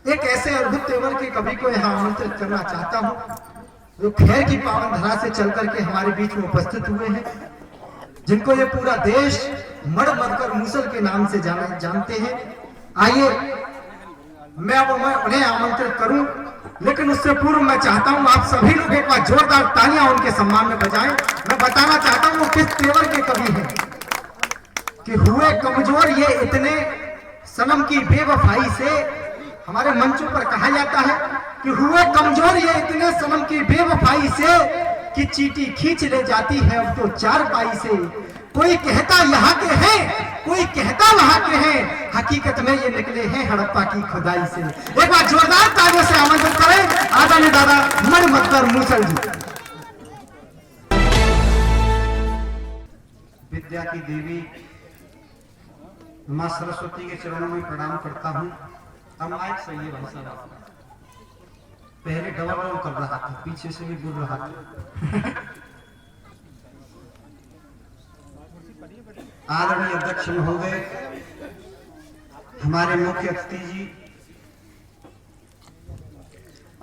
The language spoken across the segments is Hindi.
एक ऐसे अद्भुत तेवर के कवि को यहाँ आमंत्रित करना चाहता हूँ, जो खैर की पावन धरा से चल करके हमारे बीच में उपस्थित हुए हैं, जिनको ये पूरा देश मड़ मधकर मूसल के नाम से जानते हैं। आइए मैं उन्हें आमंत्रित करूं, लेकिन उससे पूर्व मैं चाहता हूं आप सभी लोग एक बार जोरदार तालियां उनके सम्मान में बजाएं। मैं बताना चाहता हूं वो किस तेवर के कवि हैं कि हुए कमजोर ये इतने सनम की बेवफाई से। हमारे मंचों पर कहा जाता है कि हुए कमजोर ये इतने सनम की बेवफाई से कि चीटी खींच ले जाती है अब तो चार पाई से। कोई कहता यहाँ के हैं, कोई कहता वहां के हैं, हकीकत में ये निकले हैं हड़प्पा की खुदाई से। एक बार जोरदार तालियों से आमंत्रित करें आदरणीय दादा मड़ मधकर मूसल जी। विद्या की देवी मां सरस्वती के चरणों में प्रणाम करता हूँ। अब माइक सही है भाई साहब, पहले डबल रोल कर रहा था, पीछे से भी बोल रहा था। आदरणीय अध्यक्ष महोदय, हमारे मुख्य अतिथि जी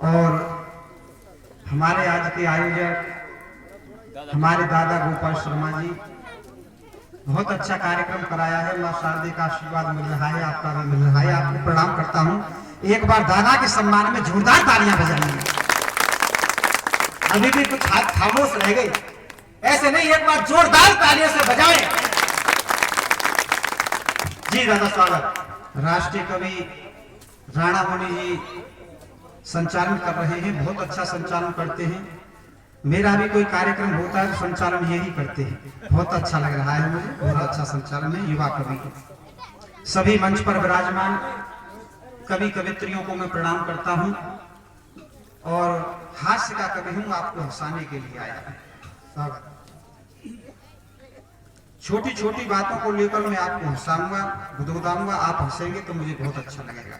और हमारे आज के आयोजक हमारे दादा गोपाल शर्मा जी, बहुत अच्छा कार्यक्रम कराया है। मां शारदे का आशीर्वाद मिल रहा है, आपका भी मिल रहा है। आपको प्रणाम करता हूं। एक बार दादा के सम्मान में जोरदार तालियां बजाइए। अभी भी कुछ हाथ खामोश रह गए, ऐसे नहीं, एक बार जोरदार तालियों से बजाएं। जी दादा स्वागत। राष्ट्रीय कवि राणा मुनि जी संचालन कर रहे हैं, बहुत अच्छा संचालन करते हैं। मेरा भी कोई कार्यक्रम होता है तो संचालन यही करते हैं, बहुत अच्छा लग रहा है मुझे, बहुत अच्छा संचालन है। युवा कवि सभी मंच पर विराजमान कवि कवित्रियों को मैं प्रणाम करता हूं और हास्य का कवि हूं, आपको हंसाने के लिए आया है। छोटी छोटी बातों को लेकर मैं आपको हंसाऊंगा, गुदगुदाऊंगा, आप हंसेंगे तो मुझे बहुत अच्छा लगेगा।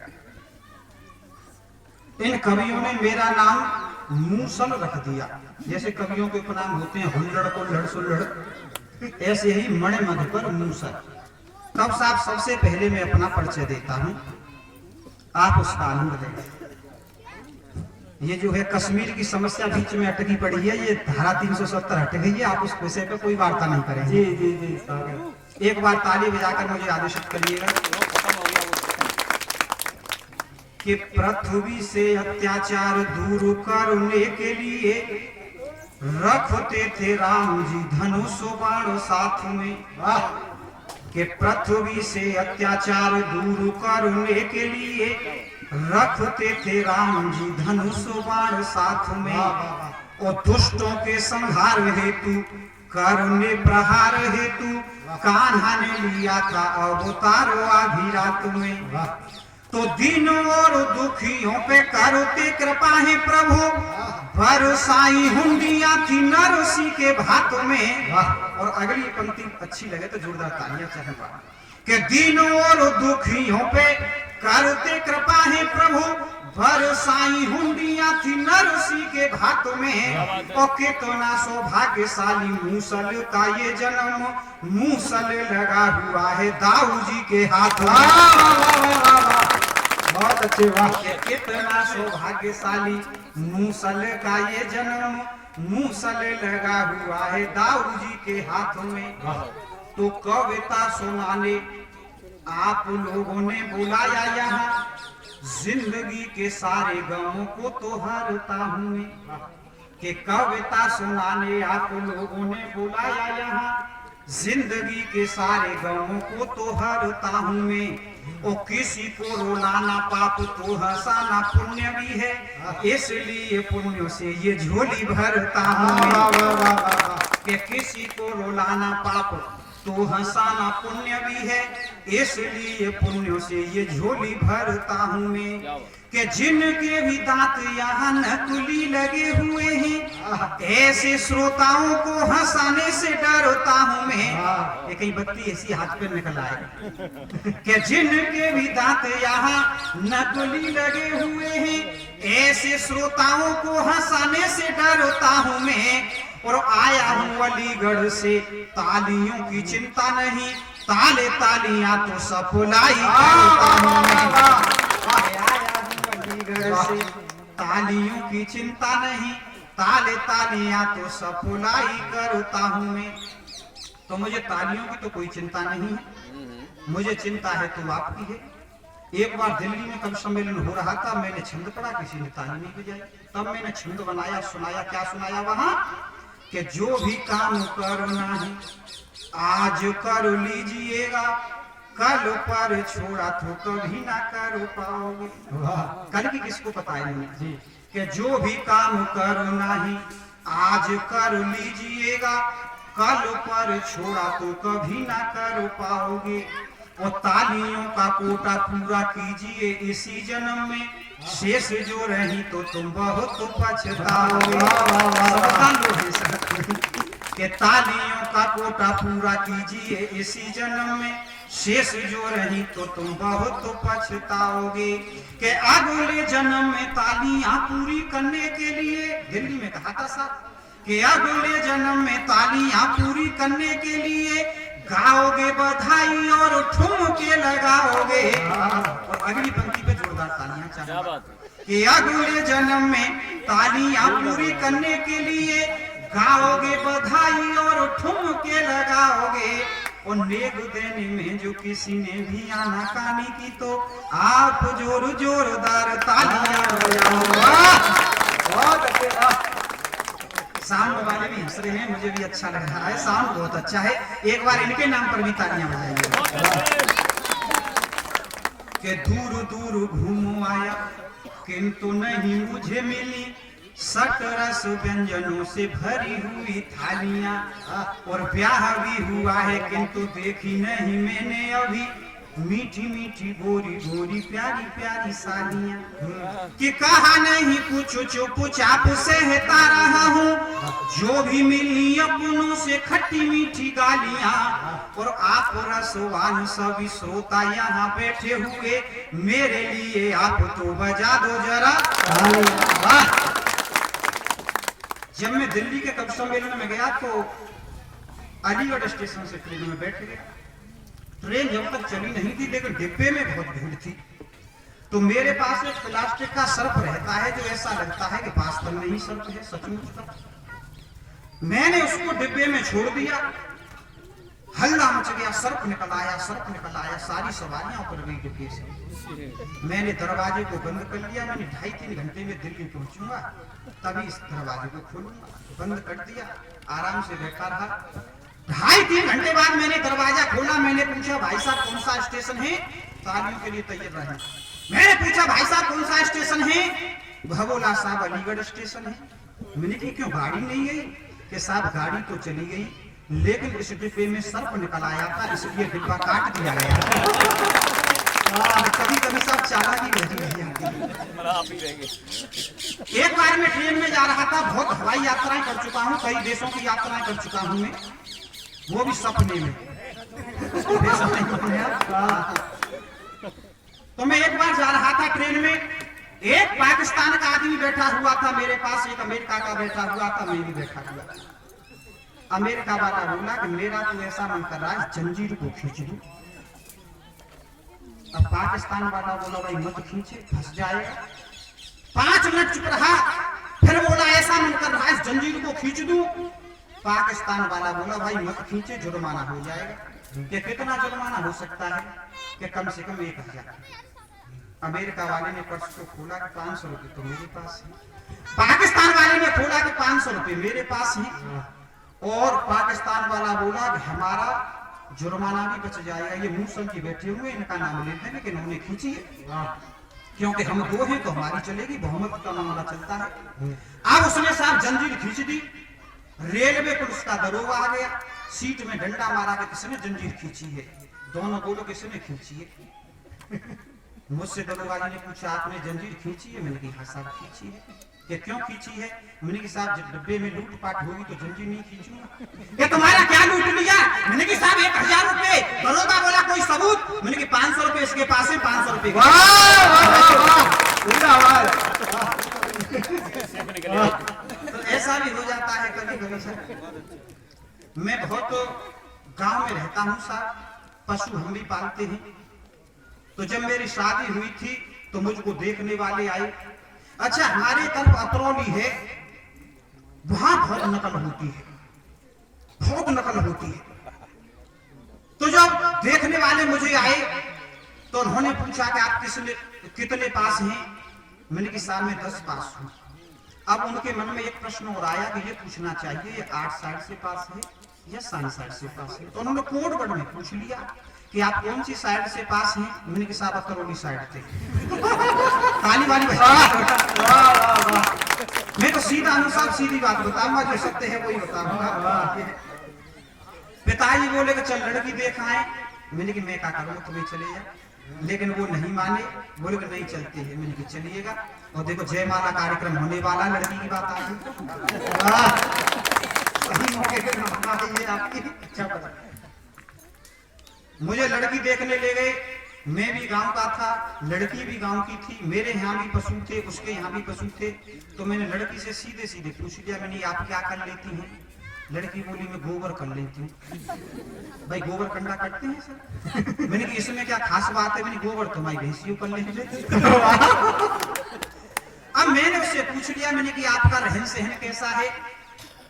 इन कवियों ने मेरा नाम मूसल रख दिया। जैसे कवियों के उपनाम होते हैं हुल्लड़ को लड़ सुल्लड़, ऐसे ही मणे मध पर मूसल। तब साहब सबसे पहले मैं अपना परिचय देता हूं, आप उसका आनंद लेंगे। ये जो है कश्मीर की समस्या बीच में अटकी पड़ी है, ये धारा 370 हट गई है, आप उस विषय पे कोई वार्ता नहीं करेंगे। जी जी जी, एक बार ताली बजाकर मुझे आदेशित करिएगा कि पृथ्वी से अत्याचार दूर करने के लिए रखते थे राम जी धनुष बाण साथ में। कि पृथ्वी से अत्याचार दूर करने के लिए रखते थे राम जी धनुष बाण साथ में। और दुष्टों के संहार हेतु करने प्रहार हेतु कान्हा ने लिया था अवतार आधी रात में। तो दीनों और दुखियों पे करते कृपा है प्रभु, बरसाई हुंडियां थी नरसी के भातों में। और अगली पंक्ति अच्छी लगे तो जोरदार तालियां चाहूंगा कि दीनों और दुखियों पे करते कृपा है प्रभु, बरसाई हुंडियां थी नरसी के भातों में। और कितना सौभाग्यशाली मूसल का ये जन्म, मूसल लगा हुआ है दाऊ जी के हाथ में। बहुत अच्छे, वाह। कितना सौभाग्यशाली मूसल का ये जन्म, मूसल लगा हुआ है दाऊ जी के हाथों में। तो कविता सुनाने आप लोगों ने बुलाया यहाँ, जिंदगी के सारे गमों को तो हरता हूँ मैं। कि कविता सुनाने आप लोगों ने बुलाया यहाँ, जिंदगी के सारे गमों को तो हरता हूँ मैं। और किसी को रुलाना पाप तो हंसाना पुण्य भी है, इसलिए पुण्यों से ये झोली भरता हूँ। कि किसी को रुलाना पाप तो हंसाना पुण्य भी है, इसलिए पुण्यों से ये झोली भरता हूँ मैं। कि जिनके भी दांत यहाँ नकली लगे हुए हैं, ऐसे श्रोताओं को हंसाने से डरता हूँ मैं। एक ही बत्ती ऐसी हाथ पे निकल आए कि जिनके भी दांत यहाँ नकली लगे हुए हैं, ऐसे श्रोताओं को हंसाने से डरता हूँ मैं। और आया हूँ अलीगढ़ से, तालियों की चिंता नहीं, ताले तालियां तो सफलाई करता हूँ मैं। से तालियों की चिंता नहीं, ताले तालियां तो सफुलाई करता हूं मैं। तो मुझे तालियों की तो कोई चिंता नहीं है, मुझे चिंता है तो आपकी है। एक बार दिल्ली में कवि सम्मेलन हो रहा था, मैंने छंद पढ़ा, किसी ने ताली नहीं बजाई। तब मैंने छंद बनाया, सुनाया। क्या सुनाया वहां? कि जो भी काम करना है आज कर लीजिएगा, कल पर छोड़ा तो कभी ना कर पाओगे। कल की किसको पता है नहीं कि जो भी काम करना है आज कर लीजिएगा, कल पर छोड़ा तो कभी ना कर पाओगे। और तालियों का कोटा पूरा कीजिए इसी जन्म में, शेष जो रही तो तुम बहुत पछताओगे। कि तालियों का कोटा पूरा कीजिए इसी जन्म में, शेष जो रही तो तुम बहुत पछताओगे। कि अगले जन्म में तालियां पूरी करने के लिए, दिल्ली में कहा था साहब, कि अगले जन्म में तालियां पूरी करने के लिए गाओगे बधाई और ठुमके लगाओगे। और अगली पंक्ति पे जोरदार तालियां चाहिए। कि अगले जन्म में तालियां पूरी करने के लिए गाओगे बधाई और ठुमके लगाओगे। और नेग देने में जो किसी ने भी आनाकानी की तो आप जोरदार तालियां बजाओ। साउंड वाले भी हंस रहे हैं, मुझे भी अच्छा लग रहा है, साउंड बहुत अच्छा है। एक बार इनके नाम पर भी तालियां बजाइए। कि दूर दूर घूमो आया किंतु नहीं मुझे मिली, सट रस व्यंजनों से भरी हुई थालियां। और ब्याह भी हुआ है किंतु देखी नहीं मैंने अभी, मीठी मीठी गोरी गोरी प्यारी प्यारी सालियां। कि कहा नहीं कुछ चुपचाप सहता रहा हूँ, जो भी मिली अपनों से खट्टी मीठी गालियां। और आप रसवान सभी श्रोता यहाँ बैठे हुए, मेरे लिए आप तो बजा दो जरा। जब मैं दिल्ली के कवि सम्मेलन में गया तो अलीगढ़ स्टेशन से ट्रेन में बैठ गया। ट्रेन जब तक चली नहीं थी, लेकिन डिब्बे में बहुत भीड़ थी। तो मेरे पास एक प्लास्टिक का सर्फ रहता है जो ऐसा लगता है कि वास्तव में ही सर्फ है, सचमुच का। मैंने उसको डिब्बे में छोड़ दिया, हल्ला मच गया, सर्फ निकल आया, सर्फ निकल आया, सारी सवारियां उतर गई डिब्बे से। मैंने दरवाजे को बंद कर लिया। मैंने 2.5-3 घंटे में दिल्ली पहुंचूंगा, तभी इस दरवाजे को खोलूंगा। बंद कर दिया, आराम से बैठा रहा। 2.5-3 घंटे बाद मैंने दरवाजा खोला। मैंने पूछा भाई साहब कौन सा स्टेशन है? तालियों के लिए तैयार रहे। मैंने पूछा भाई साहब कौन सा स्टेशन है? वह बोला साहब अलीगढ़ स्टेशन है। मैंने कहा क्यों गाड़ी नहीं गई? कि साहब गाड़ी तो चली गई, लेकिन इस डिब्बे में सर्फ निकल आया था, इसलिए डिब्बा काट दिया गया। कभी कभी साहब चालाकी नहीं आती। एक बार मैं ट्रेन में जा रहा था, बहुत हवाई यात्राएं कर चुका हूँ, कई देशों की यात्राएं कर चुका हूँ मैं, वो भी सपने में। तो मैं एक बार जा रहा था ट्रेन में, एक पाकिस्तान का आदमी बैठा हुआ था मेरे पास, एक अमेरिका का बैठा हुआ था, मैं भी बैठा हुआ था। अमेरिका वाला बोला कि मेरा तो ऐसा मन कर रहा है जंजीर को खींच दूं। अब पाकिस्तान वाला बोला भाई मत खींचे, फंस जाएगा। 5 मिनट चुप रहा, फिर बोला ऐसा मन कर रहा है जंजीर को खींच दूं। पाकिस्तान वाला बोला भाई मत खींचे, जुर्माना हो जाएगा। कि कितना जुर्माना हो सकता है? कि कम से कम 1000। अमेरिका वाले ने पर्स को खोला कि 500 रुपए तो मेरे पास है। पाकिस्तान वाले ने खोला कि 500 रुपए मेरे पास है। और पाकिस्तान वाला बोला कि हमारा जुर्माना भी बच जाएगा, ये मूसल की बैठे हुए, इनका नाम लेते हैं कि इन्होंने खींची है, क्योंकि हम 2 हैं तो हमारी चलेगी, बहुमत का मामला चलता है। अब उसने साहब जंजीर खींच दी। रेलवे पुलिस का दरोगा आ गया, सीट में डंडा मारा कि किसने जंजीर खींची है? दोनों बोलो किसने खींची है? मुझसे दरोगा ने पूछा आपने जंजीर खींची है? मैंने कहा साहब खींची है। कि क्यों खींची है? मैंने कहा साहब जब डिब्बे में लूटपाट होगी तो जंजीर नहीं खींचूंगा। कि तुम्हारा क्या लूट लिया? मैंने कहा साहब 1000 रुपए। दरोगा बोला कोई सबूत? मैंने कहा 500 रुपए इसके पास है, 500 रुपए। तो ऐसा भी हो जाता है कभी कभी सर। मैं बहुत गांव में रहता हूँ साहब, पशु हम भी पालते हैं। तो जब मेरी शादी हुई थी तो मुझको देखने वाले आए। अच्छा, हमारे तरफ अतरौली है, वहां बहुत नकल होती है, बहुत नकल होती है। तो जब देखने वाले मुझे आए तो उन्होंने पूछा कि आप कितने पास हैं? मैंने कि साहब मैं 10 पास हूं। अब उनके मन में एक प्रश्न और आया कि ये पूछना चाहिए ये 8 साइड से पास है या 7 साइड से पास है। तो उन्होंने कोड वर्ड में पूछ लिया कि आप कौन सी साइड से पास हैं? मैंने कि साहब अतरौली साइड थे। ताली वाली मैं तो सीधा हूं साहब, सीधी बात बताऊंगा, जो सत्य है वही बताऊंगा। पिताजी बोले कि चल लड़की देख आए। मैंने कि मैं क्या करूँ, तुम्हें चले जा। लेकिन वो नहीं माने, बोले कि नहीं चलते हैं। मैंने कि चलिएगा। और देखो जयमाला कार्यक्रम होने वाला, लड़की की बात आ गई। आपकी अच्छा पता। मुझे लड़की देखने ले गए। मैं भी गांव का था, लड़की भी गांव की थी। मेरे यहाँ भी पशु थे, उसके यहाँ भी पशु थे। तो मैंने लड़की से सीधे सीधे पूछ लिया, मैंने आप क्या कर लेती हैं? लड़की बोली मैं गोबर कर लेती हूँ। भाई गोबर कंडा करते हैं सर? मैंने कि इसमें क्या खास बात है? मैंने गोबर तो भाई भैंसियों कर लेंगे। अब मैंने उससे पूछ लिया, मैंने कि आपका रहन सहन कैसा है?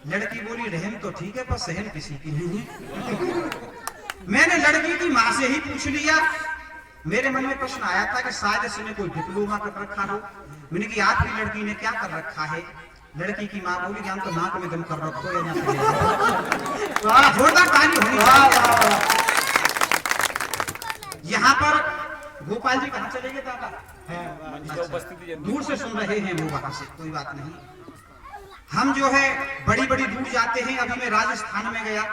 लड़की बोली रहन तो ठीक है पर सहन किसी की नहीं है। मैंने लड़की की माँ से ही पूछ लिया। मेरे मन में प्रश्न आया था कि शायद इसने कोई डिप्लोमा कर रखा हो। मैंने कि आपकी लड़की ने क्या कर रखा है? लड़की की माँ बोली कि हम तो नाक में दम कर रखो या जोरदार ताली होनी चाहिए। यहाँ पर गोपाल जी कहाँ चले गए दादा? दूर से सुन रहे हैं वो, वहां से कोई बात नहीं। हम जो है बड़ी बड़ी दूर जाते हैं। अभी मैं राजस्थान में गया।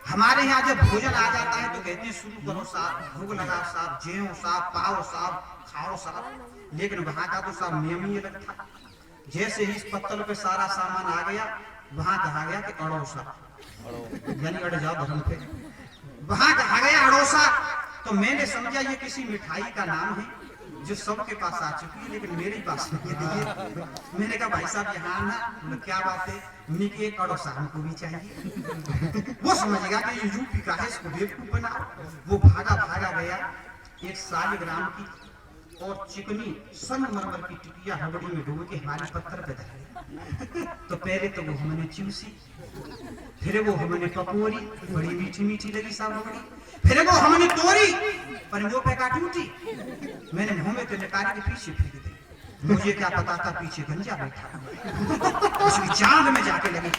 हमारे यहाँ जब भोजन आ जाता है तो कहते हैं शुरू करो साहब, भोग लगाओ साहब, जेओ साहब, पाओ साहब, खाओ साहब। लेकिन वहां का तो साहब नियम ही अलग था। जैसे ही इस पत्तल पे सारा सामान आ गया, वहां कहा गया कि अड़ोसा, यानी अड़ जाओ धर्म पे। वहां कहा गया अड़ोसा। तो मैंने समझा ये किसी मिठाई का नाम है जो सबके पास आ चुकी है, लेकिन मेरे पास नहीं है। मैंने कहा भाई साहब यहाँ आना। क्या बात है? मैंने कि एक अड़ोसा हमको भी चाहिए। वो समझेगा कि ये यूपी का है, इसको बेवकूफ बनाओ। वो भागा भागा गया। एक 100 ग्राम की और चिकनी संगमरमर की टिकिया हबड़ी में डूब के हमारे पत्थर पे धरी। तो पहले तो वो हमने चूसी, फिर वो हमने पकौड़ी, बड़ी मीठी मीठी लगी साहब हबड़ी। फिर वो हमने तोड़ी, पर वो पे का टूटी। मैंने मुंह में तो निकाल के पीछे फेंक दी। मुझे क्या पता था पीछे गंजा बैठा। उसकी जांग में जाके लगी।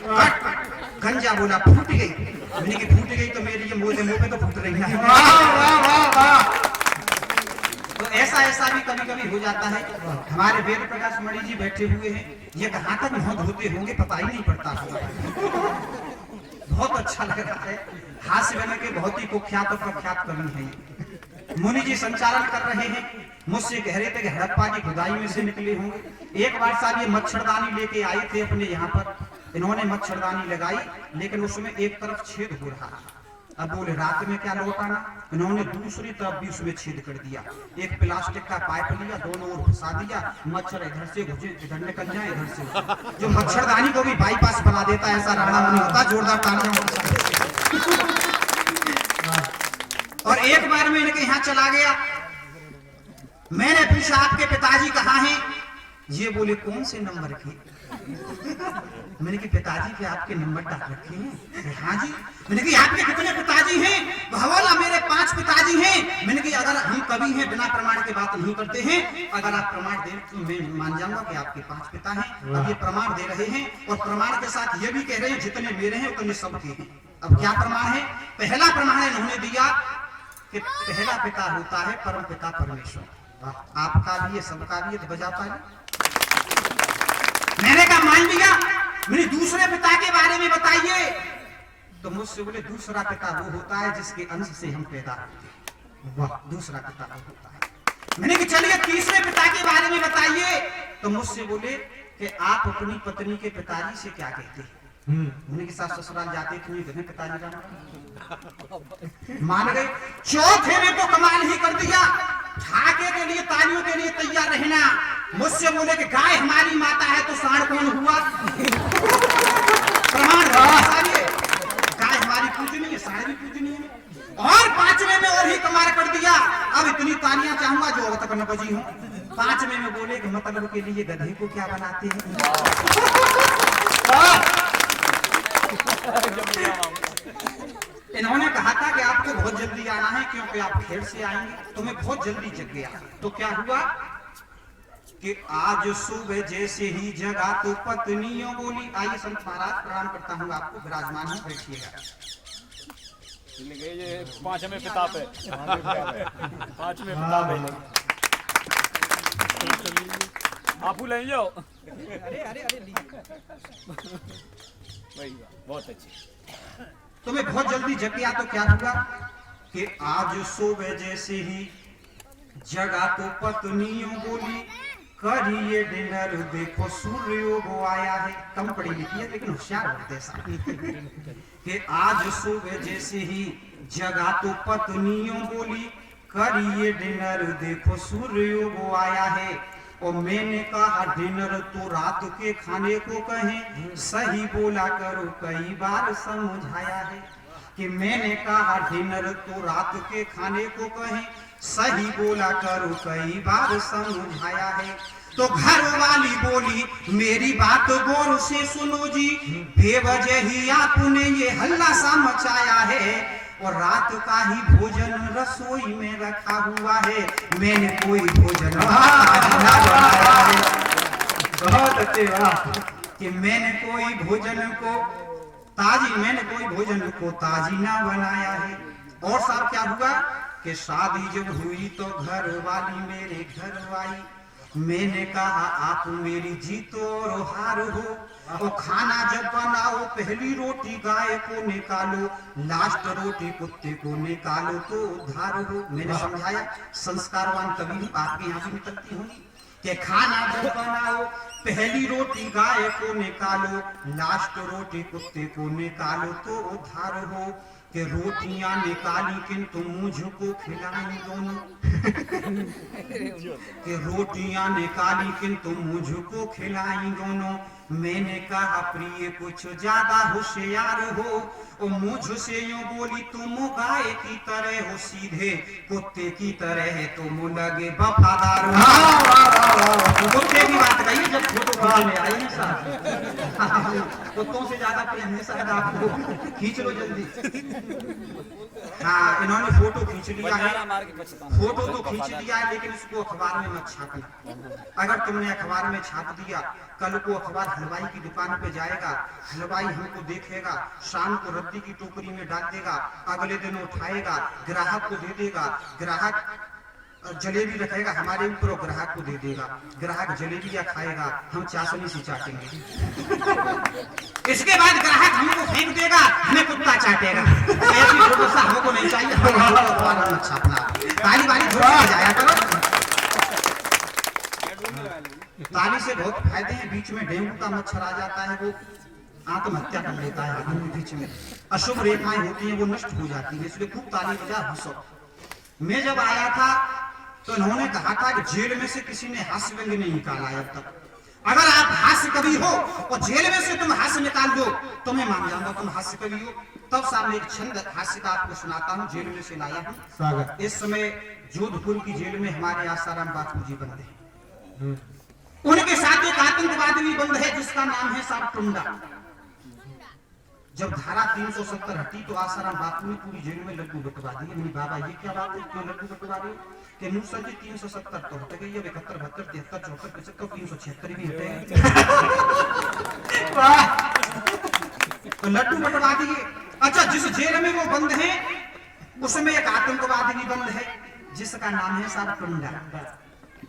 गंजा बोला फूट गई। मैंने कि फूट गई तो मेरी ये मुंह पे तो फूट रही है। तो ऐसा ऐसा भी कभी कभी हो जाता है। हमारे वेद प्रकाश मणि जी बैठे हुए हैं। ये कहाँ तक मुंह धोते होंगे पता ही नहीं पड़ता होगा। बहुत अच्छा लग रहा है। हास्य बन के बहुत ही कुख्यात और प्रख्यात कवि है। मुनि जी संचालन कर रहे हैं। मुझसे कह रहे थे कि हड़प्पा की खुदाई में से निकले होंगे। एक बार साहब ये मच्छरदानी लेके आए थे अपने यहाँ पर। इन्होंने मच्छरदानी लगाई, लेकिन उसमें एक तरफ छेद हो रहा। अब बोले रात में क्या लौटाना? इन्होंने दूसरी तरफ भी उसमें छेद कर दिया। एक प्लास्टिक का पाइप लिया, दोनों ओर फंसा दिया। मच्छर इधर से घुसे, इधर निकल जाए, इधर से। जो मच्छरदानी को भी बाईपास बना देता है, ऐसा राणा मुनि होता। जोरदार तालियां। और एक बार मैं इनके यहाँ चला गया। मैंने पूछा आपके पिताजी कहाँ हैं? ये बोले कौन से नंबर के? मैंने कि पिताजी के आपके नंबर डाल रखे हैं। हाँ जी। मैंने कि आपके कितने पिताजी हैं? बोला मेरे 5 पिताजी हैं। मैंने कि अगर हम कभी हैं बिना प्रमाण के बात नहीं करते हैं। अगर आप प्रमाण दें तो मैं मान जाऊंगा कि आपके 5 पिता हैं। अब ये प्रमाण दे रहे हैं और प्रमाण के साथ ये भी कह रहे हैं जितने मेरे हैं उतने सबके हैं। अब क्या प्रमाण है? पहला प्रमाण इन्होंने दिया कि पहला पिता होता है परम पिता परमेश्वर। आपका भी है, सबका भी है, तो बजाता है। मैंने कहा मान लिया। मैंने दूसरे पिता के बारे में बताइए। तो मुझसे बोले दूसरा पिता वो होता है जिसके अंश से हम पैदा होते हैं। वाह, दूसरा पिता वो होता है। मैंने कहा चलिए तीसरे पिता के बारे में बताइए। तो मुझसे बोले कि आप अपनी पत्नी के पिताजी से क्या कहते हैं? मैंने के साथ ससुराल जाते थे तो पिताजी का मान गए। चौथे में तो कमाल ही कर दिया। ठाके के लिए तालियों के लिए तैयार रहना। मुझसे बोले कि गाय हमारी माता है तो सांड कौन हुआ? प्रमाण गाय हमारी पूजनीय है, सांड भी पूजनीय है। और 5वें में और ही कमाल कर दिया। अब इतनी तालियां चाहूंगा जो अब तक न बजी हूं। 5वें में बोले कि मतलब के लिए गधे को क्या बनाते हैं। इन्होंने कहा था कि आपको बहुत जल्दी आना है क्योंकि आप खेत से आएंगे, तो मैं बहुत जल्दी जग गया। तो क्या हुआ कि आज सुबह जैसे ही जगा तो पत्नियों बोली। आइए संत महाराज प्रणाम करता हूँ आपको, विराजमान हो, बैठिएगा। ये 5वें किताब है, 5वें किताब है। आपू ले जाओ। अरे वही बहुत अच्छी। तो मैं बहुत जल्दी जग गया। तो क्या हुआ कि आज सुबह जैसे ही जगा तो पत्नियों बोली करिए डिनर, देखो सूर्य वो आया है। कम पढ़ी लिखी है लेकिन होशियार होते हैं कि आज सुबह जैसे ही जगा तो पत्नियों बोली करिए डिनर, देखो सूर्य वो आया है। और मैंने कहा डिनर तो रात के खाने को कहें, सही बोला करो कई बार समझाया है। कि मैंने कहा डिनर तो रात के खाने को कहें, सही बोला करो कई बार समझाया है। तो घर वाली बोली मेरी बात गौर से सुनो जी, बेवजह ही आपने ये हल्ला सा मचाया है। और रात का ही भोजन रसोई में रखा हुआ है, मैंने कोई भोजन ना बनाया है। बहुत अच्छे, वाह। कि मैंने कोई भोजन को ताजी ना बनाया है। और साहब क्या हुआ कि शादी जब हुई तो घर वाली मेरे घर आई। मैंने कहा आप मेरी जीतो और हार हो। और खाना जब बनाओ पहली रोटी गाय को निकालो, लास्ट रोटी कुत्ते को निकालो तो उद्धार हो। मैंने समझाया, संस्कारवान कवि आपके यहाँ भी निकलती होंगी कि खाना जब बनाओ पहली रोटी गाय को निकालो, लास्ट रोटी कुत्ते को निकालो तो उद्धार हो। कि रोटियां निकाली किंतु मुझको खिलाई दोनों। कि रोटियां निकाली किंतु मुझको खिलाई दोनों। मैंने कहा प्रिय कुछ ज्यादा होशियार हो। और मुझसे यूं बोली तुम गाय की तरह हो, सीधे कुत्ते की तरह है, तुम लगे वफादार हो। कुत्ते की बात कही जब फोटो में आई ना साहब, कुत्तों से ज्यादा प्रेम है शायद आपको। खींच लो जल्दी। हाँ, इन्होंने फोटो खींच लिया है। फोटो तो खींच लिया है लेकिन इसको अखबार में मत छापना। अगर तुमने अखबार में छाप दिया, कल को अखबार हलवाई की दुकान पे जाएगा, हलवाई हमको देखेगा, शाम को रद्दी की टोकरी में डाल देगा, अगले दिन उठाएगा, ग्राहक को दे देगा। ग्राहक जलेबी रखेगा हमारे ऊपर और ग्राहक को दे देगा। ग्राहक जलेबियां खाएगा, हम चाशनी से चाटेंगे। इसके बाद ग्राहक हमको फेंक देगा, हमें कुत्ता चाटेगा। ऐसी फोटो हमको नहीं चाहिए। छापना ताली बाली जाया करो। ताली से बहुत फायदे हैं। बीच में डेंगू का मच्छर आ जाता है, वो आत्महत्या कर लेता है आदमी। बीच में अशुभ रेखाएं होती हैं, वो नष्ट हो जाती है। इसलिए खूब ताली बजा हंसो। मैं जब आया था तो इन्होंने कहा था कि जेल में से किसी ने हास्य व्यंग्य नहीं निकाला है अब तक। अगर आप हास्य कवि हो और जेल में से तुम हास्य निकाल दो तो मैं मान जाऊंगा तुम हास्य कवि हो। तब सामने एक छंद हास्य का आपको सुनाता हूँ, जेल में से लाया हूँ। इस समय जोधपुर की जेल में हमारे आसाराम बापू जी बंद है। उनके साथ एक आतंकवादी भी बंद है जिसका नाम है साहब टुंडा। जब धारा 370 हटी तो आसाराम बापू ने पूरी जेल में लड्डू बंटवा दिए। नहीं बाबा ये क्या बात है, क्यों लड्डू बंटवा रहे हो? कि मूसा जी 370 तो हट गई, अब 71, 72, 73, 74, 75, 376 भी हटेंगे। तो लड्डू बंटवा दिए। अच्छा, जिस जेल में वो बंद है उसमें एक आतंकवादी भी बंद है जिसका नाम है साहब टुंडा।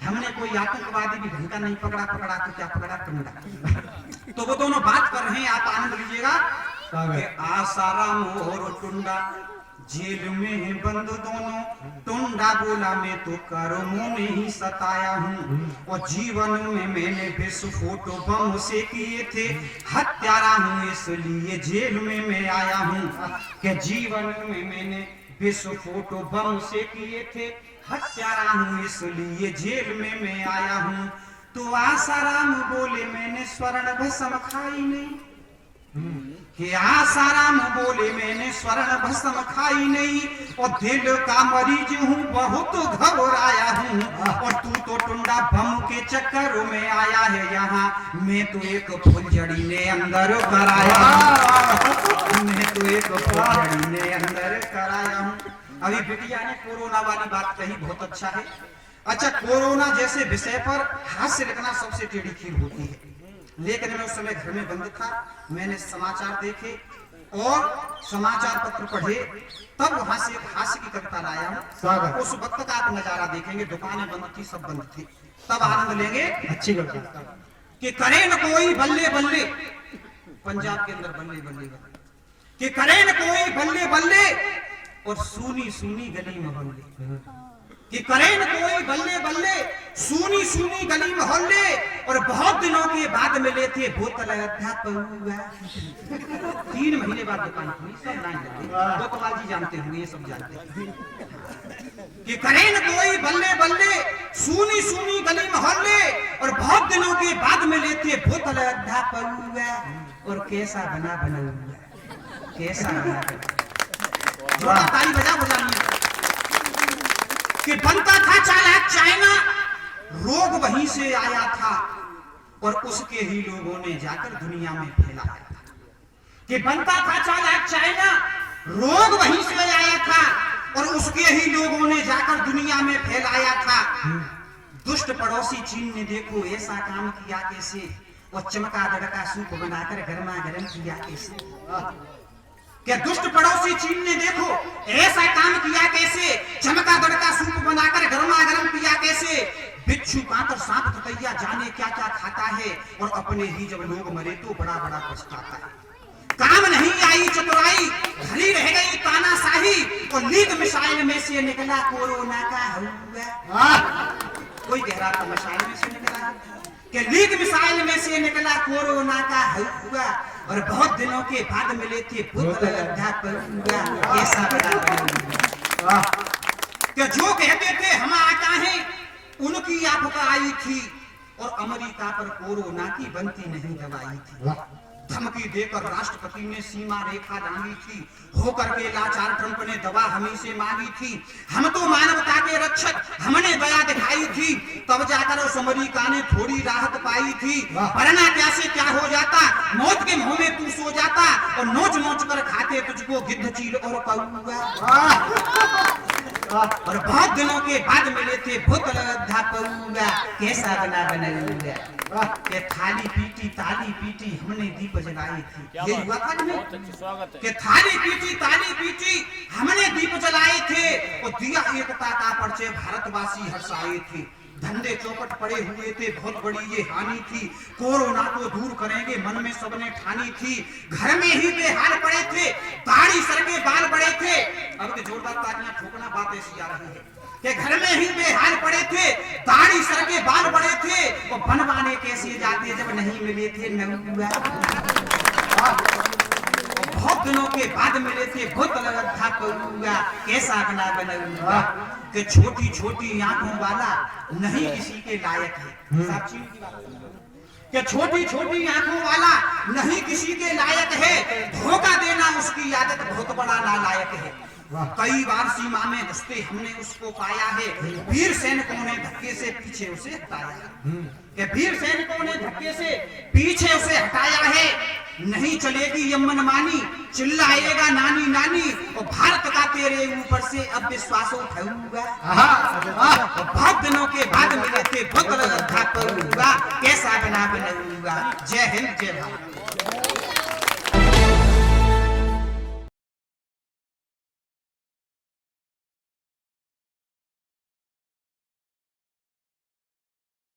हमने कोई आतंकवादी भी ढंग का नहीं पकड़ा तो क्या पकड़ा? टुंडा। तो वो दोनों बात कर रहे हैं, आप आनंद लीजिएगा। आसाराम और टुंडा जेल में है बंद दोनों। टुंडा बोला मैं तो कर्मों ने ही सताया हूँ, और जीवन में मैंने विस्फोट बम से किए थे। हत्यारा हूँ इसलिए जेल में मैं आया हूँ। कि जीवन में मैंने विस्फोट बम से किए थे, हत्यारा हूँ इसलिए जेल में मैं आया हूँ। तो आसाराम बोले मैंने स्वर्ण भस्म खाई नहीं। कि आसाराम बोले मैंने स्वर्ण भस्म खाई नहीं और दिल का मरीज हूँ बहुत घबराया हूँ और तू तो टुंडा बम के चक्कर में आया है यहाँ मैं तो एक फुलझड़ी ने अंदर कराया हूँ मैं तो एक फुलझड़ी ने अंदर कराया हूँ। अभी बिटिया ने कोरोना वाली बात कही, बहुत अच्छा है। अच्छा, कोरोना जैसे विषय पर हास्य लिखना सबसे टेढ़ी खीर होती है, लेकिन मैं उस समय घर में बंद था, मैंने समाचार देखे और समाचार पत्र पढ़े, तब वहां से एक हास्य की कविता लाया हूँ। उस वक्त का आप नजारा देखेंगे, दुकानें बंद थी, सब बंद थी, तब आनंद लेंगे। अच्छी कविता कि करे न कोई बल्ले बल्ले, पंजाब के अंदर बल्ले बल्ले बल्ले, कि करे न कोई बल्ले बल्ले और सूनी सूनी गली मोहल्ले, कि करे न कोई बल्ले बल्ले सूनी सूनी गली मोहल्ले और बहुत दिनों के बाद मिले थे बोतल अध्यापक। 3 महीने बाद दुकान खुली, सब लाइन लगे, कोतवाल जी जानते होंगे, ये सब जानते हैं। कि करे न कोई बल्ले बल्ले सूनी सूनी गली मोहल्ले और बहुत दिनों के बाद मिले थे बोतल अध्यापक और कैसा बना बना कैसा बना बना ताली बजा बजानी कि बनता था चालाक चाइना, रोग वहीं से आया था और उसके ही लोगों ने जाकर दुनिया में फैलाया था। कि बनता था चालाक चाइना, रोग वहीं से आया था और उसके ही लोगों ने जाकर दुनिया में फैलाया था। दुष्ट पड़ोसी चीन ने देखो ऐसा काम किया कैसे और चमका दड़का सूप बनाकर गर्मा गर्म किया कैसे। क्या दुष्ट पड़ोसी चीन ने देखो ऐसा काम किया कैसे, चमका दड़का सूप बनाकर गर्मा गर्म किया कैसे। बिच्छू कांतर सांप ततैया जाने क्या क्या खाता है और अपने ही जब लोग मरे तो बड़ा बड़ा पछताता है। काम नहीं आई चतुराई, घड़ी रह गई तानाशाही और लीग मिसाइल में से निकला कोरोना का हुआ। कोई कह रहा था मिसाइल में से निकला, कि लीग मिसाइल में से निकला कोरोना का हुआ और बहुत दिनों के बाद मिले थे पुत्र अध्यापक। ऐसा बड़ा कि जो कहते थे हम आता है उनकी आपका आई थी और अमेरिका पर कोरोना की बनती नहीं दवाई थी। धमकी देकर राष्ट्रपति ने सीमा रेखा डाली थी, होकर के लाचार ट्रंप ने दवा हमें से मांगी थी। हम तो मानवता के रक्षक, हमने दया दिखाई थी, तब जाकर उस अमेरिका ने थोड़ी राहत पाई थी। वरना क्या से क्या हो जाता, मौत के मुंह में तू सो जाता और नोच नोच कर खाते तुझको गिद्ध चील और कौआ। और बहुत दिनों के बाद मिले थे बोतल अध्यापक, कैसा बना बनाऊंगा। के थाली पीटी ताली पीटी हमने दीप जलाई थी, ये हुआ था नहीं? के थाली पीटी ताली पीटी हमने दीप जलाए थे और दिया एकता का परिचय भारतवासी हर्षाए थे। धंधे चौपट पड़े हुए थे, बहुत बड़ी ये हानि थी, कोरोना को दूर करेंगे मन में सबने ठानी थी। घर में ही बेहाल पड़े थे, दाढ़ी सर के बाल बड़े थे। अब के जोरदार तालियां ठोकना बात ऐसी आ रही है कि घर में ही बेहाल पड़े थे, दाढ़ी सर के बाल बड़े थे और बनवाने कैसे जाते जब नहीं मिले थे नौआ। बहुत दिनों के बाद मिले थे बोतल अध्यापक, कैसा बना बनाऊंगा। कि छोटी छोटी आंखों वाला नहीं किसी के लायक है। साक्षी की बात कि छोटी छोटी आंखों वाला नहीं किसी के लायक है, धोखा देना उसकी आदत बहुत बड़ा नालायक है। कई बार सीमा में घुसते हमने उसको पाया है, वीर सैनिकों ने धक्के से पीछे उसे हटाया है। कि वीर सैनिकों ने धक्के से पीछे उसे हटाया है। नहीं चलेगी ये मनमानी, चिल्लाएगा नानी नानी और भारत का तेरे ऊपर से अब विश्वास उठाऊंगा। बहुत दिनों के बाद मिले थे बोतल अध्यापक, कैसा बना बनाऊंगा। जय हिंद जय भारत।